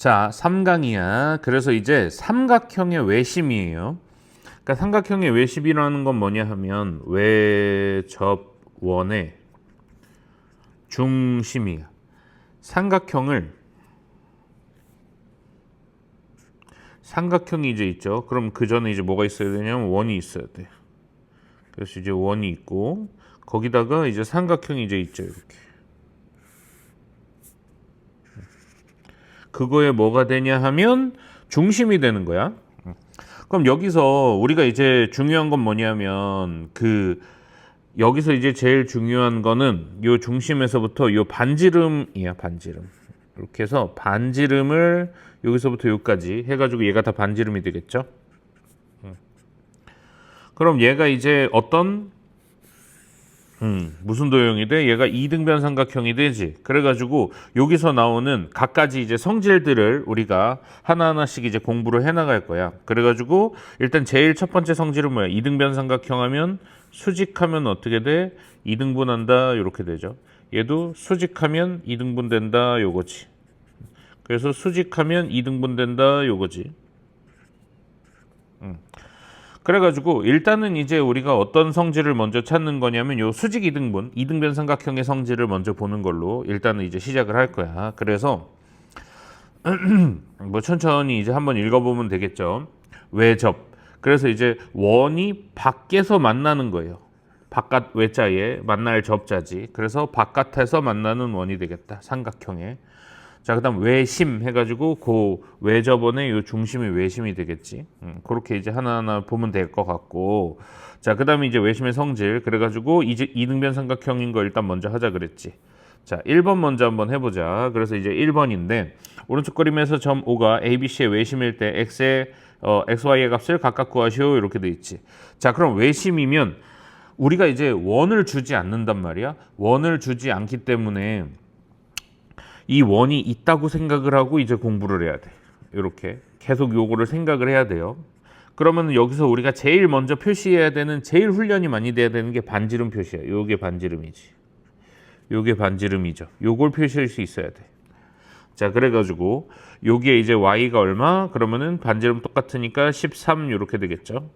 자, 3강이야. 그래서 이제 삼각형의 외심이에요. 그러니까 삼각형의 외심이라는 건 뭐냐 하면 외접원의 중심이야. 삼각형이 이제 있죠. 그럼 그 전에 이제 뭐가 있어야 되냐면 원이 있어야 돼. 그래서 이제 원이 있고 거기다가 이제 삼각형이 이제 있죠. 이렇게. 그거에 뭐가 되냐 하면 중심이 되는 거야. 그럼 여기서 우리가 이제 중요한 건 뭐냐면 여기서 이제 제일 중요한 거는 요 중심에서부터 요 반지름이야, 반지름. 이렇게 해서 반지름을 여기서부터 여기까지 해가지고 얘가 다 반지름이 되겠죠. 그럼 얘가 이제 어떤 무슨 도형이 돼? 얘가 이등변 삼각형이 되지. 그래가지고 여기서 나오는 각가지 이제 성질들을 우리가 하나하나씩 이제 공부를 해나갈 거야. 그래가지고 일단 제일 첫 번째 성질은 뭐야? 이등변 삼각형 하면 수직하면 어떻게 돼? 이등분한다 이렇게 되죠. 얘도 수직하면 이등분 된다 요거지. 그래서 수직하면 이등분 된다 요거지. 그래가지고 일단은 이제 우리가 어떤 성질을 먼저 찾는 거냐면 요 수직 이등분, 이등변 삼각형의 성질을 먼저 보는 걸로 일단은 이제 시작을 할 거야. 그래서 뭐 천천히 이제 한번 읽어보면 되겠죠. 외접. 그래서 이제 원이 밖에서 만나는 거예요. 바깥 외자에 만날 접자지. 그래서 바깥에서 만나는 원이 되겠다. 삼각형에. 자, 그다음 외심 해가지고 그 외접원의 요 중심이 외심이 되겠지. 그렇게 이제 하나하나 보면 될 것 같고. 자, 그다음에 이제 외심의 성질. 그래가지고 이제 이등변 삼각형인 거 일단 먼저 하자 그랬지. 자, 1번 먼저 한번 해보자. 그래서 이제 1번인데 오른쪽 그림에서 점 O가 ABC의 외심일 때 XY의 값을 각각 구하시오 이렇게 돼 있지. 자, 그럼 외심이면 우리가 이제 원을 주지 않는단 말이야. 원을 주지 않기 때문에 이 원이 있다고 생각을 하고 이제 공부를 해야 돼. 이렇게 계속 요거를 생각을 해야 돼요. 그러면 여기서 우리가 제일 먼저 표시해야 되는 제일 훈련이 많이 돼야 되는 게 반지름 표시야. 요게 반지름이지. 요게 반지름이죠. 요걸 표시할 수 있어야 돼. 자, 그래가지고 요게 이제 y가 얼마? 그러면은 반지름 똑같으니까 13 이렇게 되겠죠.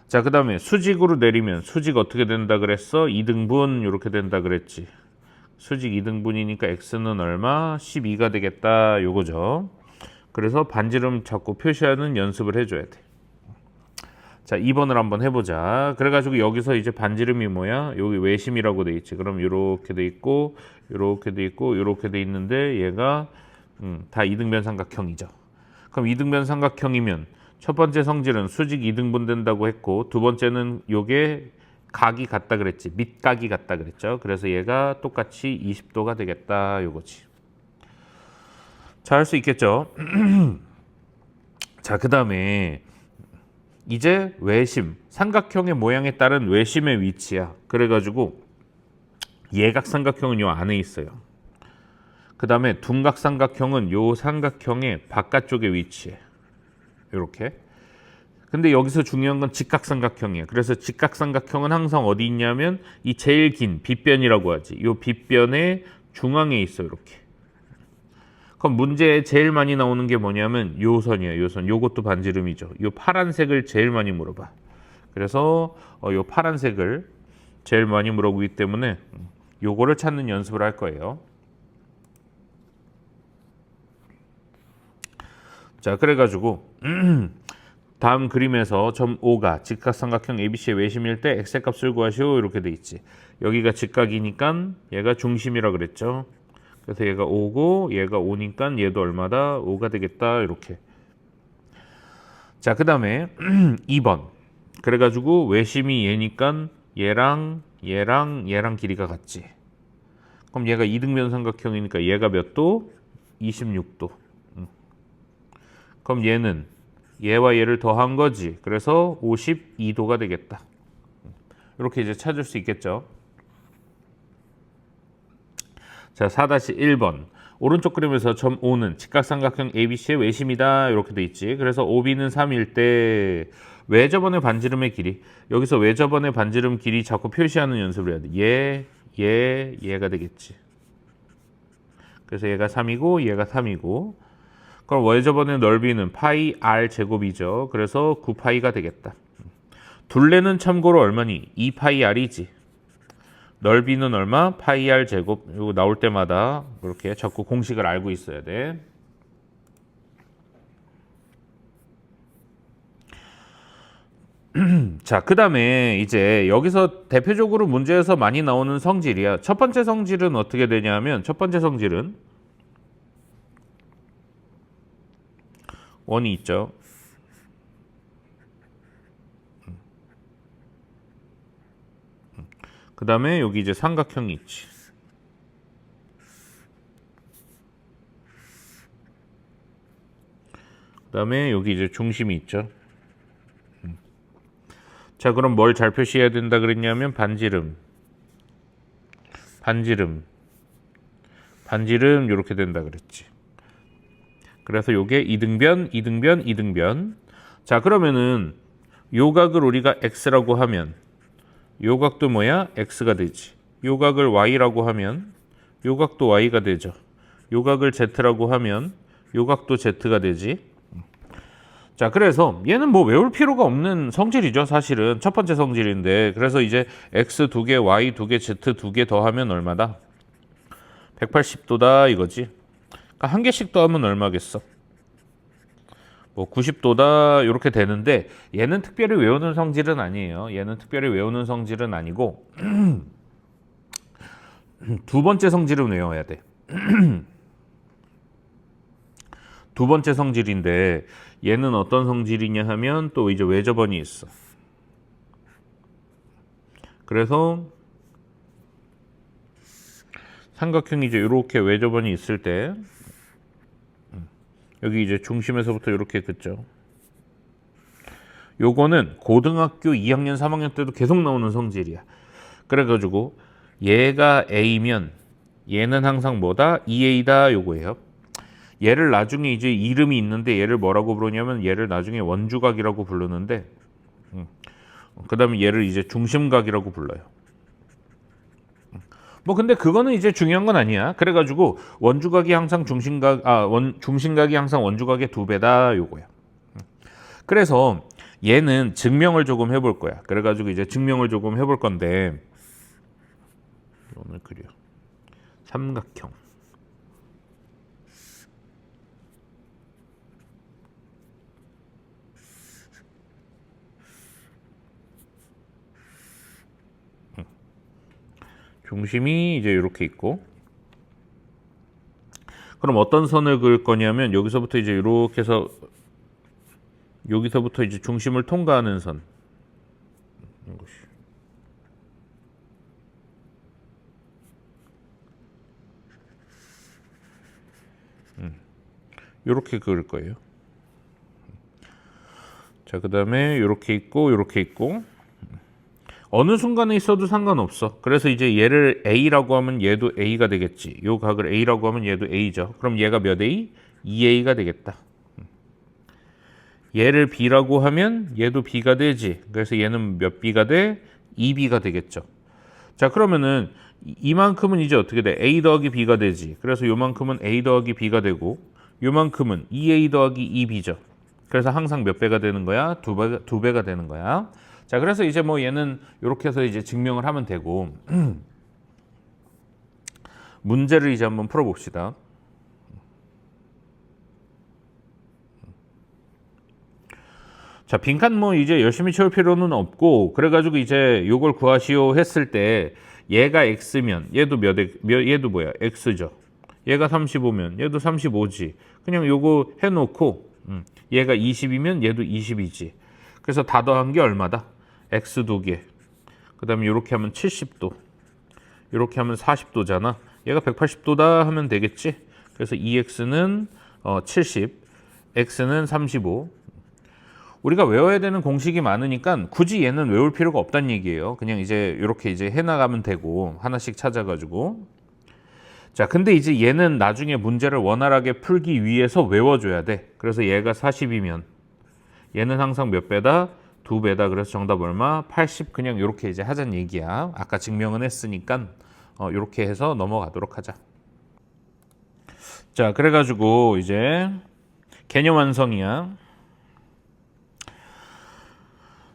자, 그 다음에 수직으로 내리면 수직 어떻게 된다 그랬어? 2등분 이렇게 된다 그랬지. 수직 2등분이니까 x는 얼마? 12가 되겠다 요거죠. 그래서 반지름 자꾸 표시하는 연습을 해줘야 돼. 자, 2번을 한번 해보자. 그래가지고 여기서 이제 반지름이 뭐야? 여기 외심이라고 돼 있지. 그럼 이렇게 돼 있고 이렇게 돼 있고 이렇게 돼 있는데 얘가 다 이등변 삼각형이죠. 그럼 이등변 삼각형이면 첫 번째 성질은 수직 2등분 된다고 했고 두 번째는 요게 각이 같다 그랬지. 밑각이 같다 그랬죠. 그래서 얘가 똑같이 20도가 되겠다 요거지. 자, 할 수 있겠죠. 자, 그 다음에 이제 외심, 삼각형의 모양에 따른 외심의 위치야. 그래가지고 예각 삼각형은 요 안에 있어요. 그 다음에 둔각 삼각형은 요 삼각형의 바깥쪽에 위치해. 요렇게. 근데 여기서 중요한 건 직각삼각형이에요. 그래서 직각삼각형은 항상 어디 있냐면 이 제일 긴 빗변이라고 하지. 이 빗변의 중앙에 있어 이렇게. 그럼 문제에 제일 많이 나오는 게 뭐냐면 요 선이에요. 요 선. 요것도 반지름이죠. 요 파란색을 제일 많이 물어봐. 그래서 요 파란색을 제일 많이 물어보기 때문에 요거를 찾는 연습을 할 거예요. 자, 그래가지고 다음 그림에서 점 O가 직각삼각형 ABC의 외심일 때 x의 값을 구하시오 이렇게 돼 있지. 여기가 직각이니까 얘가 중심이라 그랬죠. 그래서 얘가 5고 얘가 5니까 얘도 얼마다? 5가 되겠다 이렇게. 자, 그 다음에 2번. 그래가지고 외심이 얘니까 얘랑 길이가 같지. 그럼 얘가 이등변 삼각형이니까 얘가 몇 도? 26도. 그럼 얘와 얘를 더한 거지. 그래서 52도가 되겠다. 이렇게 이제 찾을 수 있겠죠. 자, 4-1번. 오른쪽 그림에서 점 O는 직각삼각형 ABC의 외심이다. 이렇게 돼 있지. 그래서 OB는 3일 때 외접원의 반지름의 길이. 여기서 외접원의 반지름 길이 자꾸 표시하는 연습을 해야 돼. 얘가 되겠지. 그래서 얘가 3이고 얘가 3이고 그럼 외접원의 넓이는 파이 r 제곱이죠. 그래서 9파이가 되겠다. 둘레는 참고로 얼마니? 2파이 r이지. 넓이는 얼마? 파이 r 제곱. 이거 나올 때마다 그렇게 자꾸 공식을 알고 있어야 돼. 자, 그 다음에 이제 여기서 대표적으로 문제에서 많이 나오는 성질이야. 첫 번째 성질은 어떻게 되냐면, 첫 번째 성질은 원이 있죠. 그 다음에 여기 이제 삼각형이 있지. 그 다음에 여기 이제 중심이 있죠. 자, 그럼 뭘 잘 표시해야 된다 그랬냐면 반지름 이렇게 된다 그랬지. 그래서 요게 이등변. 자, 그러면은 요 각을 우리가 x라고 하면 요 각도 뭐야? x가 되지. 요 각을 y라고 하면 요 각도 y가 되죠. 요 각을 z라고 하면 요 각도 z가 되지. 자, 그래서 얘는 뭐 외울 필요가 없는 성질이죠. 사실은 첫 번째 성질인데, 그래서 이제 x 2개, y 2개, z 2개 더하면 얼마다? 180도다 이거지. 그러니까 한 개씩 더하면 얼마겠어? 뭐 90도다 이렇게 되는데, 얘는 특별히 외우는 성질은 아니에요. 얘는 특별히 외우는 성질은 아니고 두 번째 성질은 외워야 돼. 두 번째 성질인데, 얘는 어떤 성질이냐 하면 또 이제 외접원이 있어. 그래서 삼각형이 이제 이렇게 외접원이 있을 때 여기 이제 중심에서부터 이렇게 긋죠. 요거는 고등학교 2학년, 3학년 때도 계속 나오는 성질이야. 그래가지고 얘가 A면 얘는 항상 뭐다? 2A다 요거예요. 얘를 나중에 이제 이름이 있는데 얘를 뭐라고 부르냐면 얘를 나중에 원주각이라고 부르는데, 그 다음에 얘를 이제 중심각이라고 불러요. 뭐 근데 그거는 이제 중요한 건 아니야. 그래가지고 원주각이 항상 중심각이 항상 원주각의 2배다 요거야. 그래서 얘는 증명을 조금 해볼 거야. 그래가지고 이제 증명을 조금 해볼 건데, 오늘 그려 삼각형. 중심이 이제 이렇게 있고, 그럼 어떤 선을 그을 거냐면 여기서부터 이제 이렇게 해서 여기서부터 이제 중심을 통과하는 선. 이렇게 그을 거예요. 자, 그 다음에 이렇게 있고 이렇게 있고, 어느 순간에 있어도 상관없어. 그래서 이제 얘를 A라고 하면 얘도 A가 되겠지. 요 각을 A라고 하면 얘도 A죠. 그럼 얘가 몇 A? 2A가 되겠다. 얘를 B라고 하면 얘도 B가 되지. 그래서 얘는 몇 B가 돼? 2B가 되겠죠. 자, 그러면은 이만큼은 이제 어떻게 돼? A 더하기 B가 되지. 그래서 요만큼은 A 더하기 B가 되고, 요만큼은 2A 더하기 2B죠. 그래서 항상 몇 배가 되는 거야? 두 배가 되는 거야. 자, 그래서 이제 뭐 얘는 이렇게 해서 이제 증명을 하면 되고, 문제를 이제 한번 풀어봅시다. 자, 빈칸 뭐 이제 열심히 채울 필요는 없고, 그래가지고 이제 요걸 구하시오 했을 때 얘가 x면 얘도 얘도 뭐야? x죠. 얘가 35면 얘도 35지. 그냥 요거 해놓고 얘가 20이면 얘도 20이지. 그래서 다 더한 게 얼마다? x 2개. 그 다음에 이렇게 하면 70도. 이렇게 하면 40도잖아. 얘가 180도다 하면 되겠지. 그래서 2x는 70, x는 35. 우리가 외워야 되는 공식이 많으니까 굳이 얘는 외울 필요가 없다는 얘기예요. 그냥 이제 이렇게 이제 해나가면 되고, 하나씩 찾아가지고. 자, 근데 이제 얘는 나중에 문제를 원활하게 풀기 위해서 외워줘야 돼. 그래서 얘가 40이면 얘는 항상 몇 배다? 2배다. 그래서 정답 얼마? 80. 그냥 이렇게 이제 하자는 얘기야. 아까 증명은 했으니까 이렇게 해서 넘어가도록 하자. 자, 그래가지고 이제 개념 완성이야.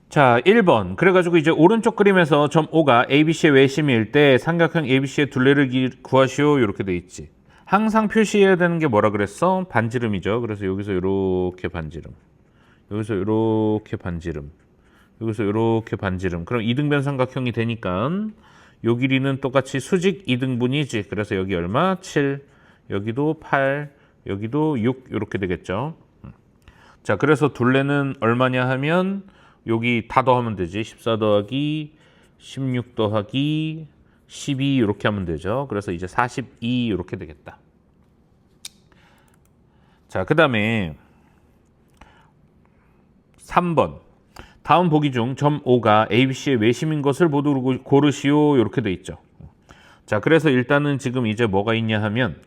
자, 1번. 그래가지고 이제 오른쪽 그림에서 점 O가 ABC의 외심일 때 삼각형 ABC의 둘레를 구하시오. 이렇게 돼 있지. 항상 표시해야 되는 게 뭐라 그랬어? 반지름이죠. 그래서 여기서 이렇게 반지름. 여기서 이렇게 반지름. 여기서 이렇게 반지름. 그럼 이등변 삼각형이 되니까 요 길이는 똑같이 수직 이등분이지. 그래서 여기 얼마? 7. 여기도 8. 여기도 6. 이렇게 되겠죠. 자, 그래서 둘레는 얼마냐 하면 여기 다 더하면 되지. 14 더하기 16 더하기 12 이렇게 하면 되죠. 그래서 이제 42 이렇게 되겠다. 자, 그 다음에 3번. 다음 보기 중 점 O가 ABC의 외심인 것을 모두 고르시오. 이렇게 돼 있죠. 자, 그래서 일단은 지금 이제 뭐가 있냐 하면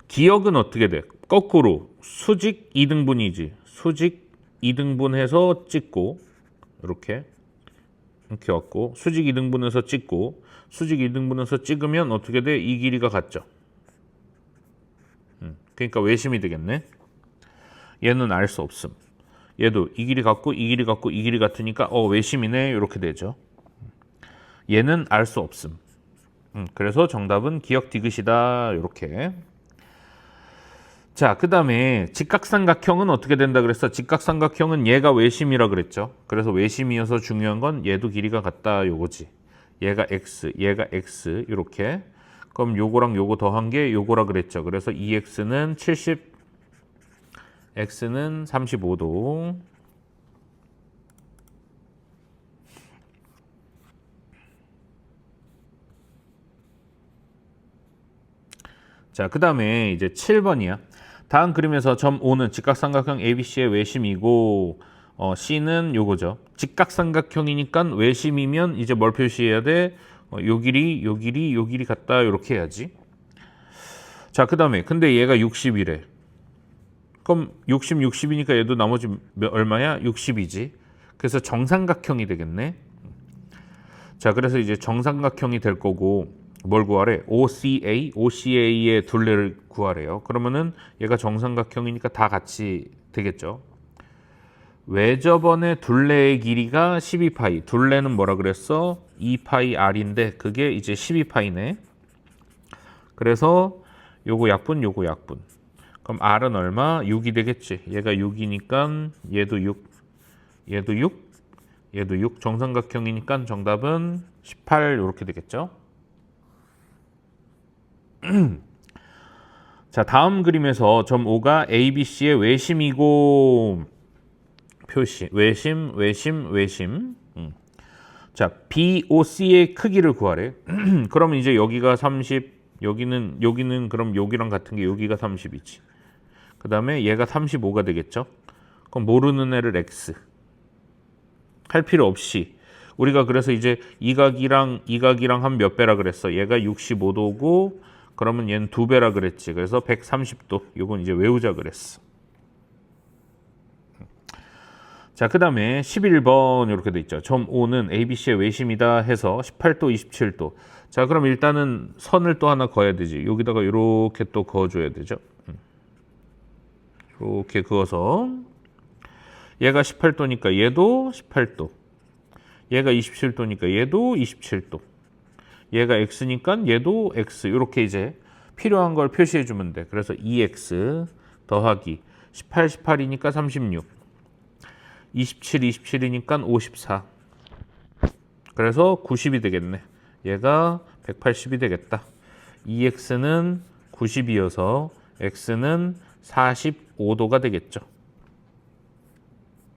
기역은 어떻게 돼? 거꾸로 수직 2등분이지. 수직 2등분해서 찍고 이렇게 왔고 수직 2등분해서 찍고 수직 2등분해서 찍으면 어떻게 돼? 이 길이가 같죠. 그러니까 외심이 되겠네. 얘는 알 수 없음. 얘도 이 길이 같고 이 길이 같고 이 길이 같으니까 외심이네. 이렇게 되죠. 얘는 알 수 없음. 그래서 정답은 기역 디귿이다. 이렇게. 자, 그 다음에 직각삼각형은 어떻게 된다 그랬어? 직각삼각형은 얘가 외심이라 그랬죠. 그래서 외심이어서 중요한 건 얘도 길이가 같다 요거지. 얘가 x, 얘가 x 이렇게. 그럼 요거랑 요거 더한 게 요거라 그랬죠. 그래서 2x는 70, x는 35도. 자, 그 다음에 이제 7번이야. 다음 그림에서 점 O는 직각삼각형 ABC의 외심이고 C는 요거죠. 직각삼각형이니까 외심이면 이제 뭘 표시해야 돼? 요 길이, 요 길이, 요 길이 같다. 이렇게 해야지. 자, 그 다음에 근데 얘가 60이래. 그럼 60, 60이니까 얘도 나머지 얼마야? 60이지. 그래서 정삼각형이 되겠네. 자, 그래서 이제 정삼각형이 될 거고 뭘 구하래? OCA, OCA의 둘레를 구하래요. 그러면은 얘가 정삼각형이니까 다 같이 되겠죠. 외접원의 둘레의 길이가 12파이. 둘레는 뭐라 그랬어? 2파이 R인데 그게 이제 12파이네. 그래서 요거 약분, 요거 약분. 그럼 R은 얼마? 6이 되겠지. 얘가 6이니까 얘도 6, 얘도 6, 얘도 6. 정삼각형이니까 정답은 18 이렇게 되겠죠. 자, 다음 그림에서 점 O가 ABC의 외심이고 표시 외심, 외심, 외심. 자, BOC의 크기를 구하래. 그러면 이제 여기가 30, 여기는 그럼 여기랑 같은 게 여기가 30이지. 그 다음에 얘가 35가 되겠죠. 그럼 모르는 애를 X 할 필요 없이 우리가 그래서 이제 이 각이랑 한 몇 배라 그랬어. 얘가 65도고 그러면 얘는 2배라 그랬지. 그래서 130도. 이건 이제 외우자 그랬어. 자, 그 다음에 11번 이렇게 돼 있죠. 점 O는 ABC의 외심이다 해서 18도, 27도. 자, 그럼 일단은 선을 또 하나 그어야 되지. 여기다가 이렇게 또 그어줘야 되죠. 이렇게 그어서 얘가 18도니까 얘도 18도. 얘가 27도니까 얘도 27도. 얘가 x니까 얘도 x. 이렇게 이제 필요한 걸 표시해 주면 돼. 그래서 2x 더하기 18, 18이니까 36. 27, 27이니까 54. 그래서 90이 되겠네. 얘가 180이 되겠다. 2x는 90이어서 x는 45도가 되겠죠.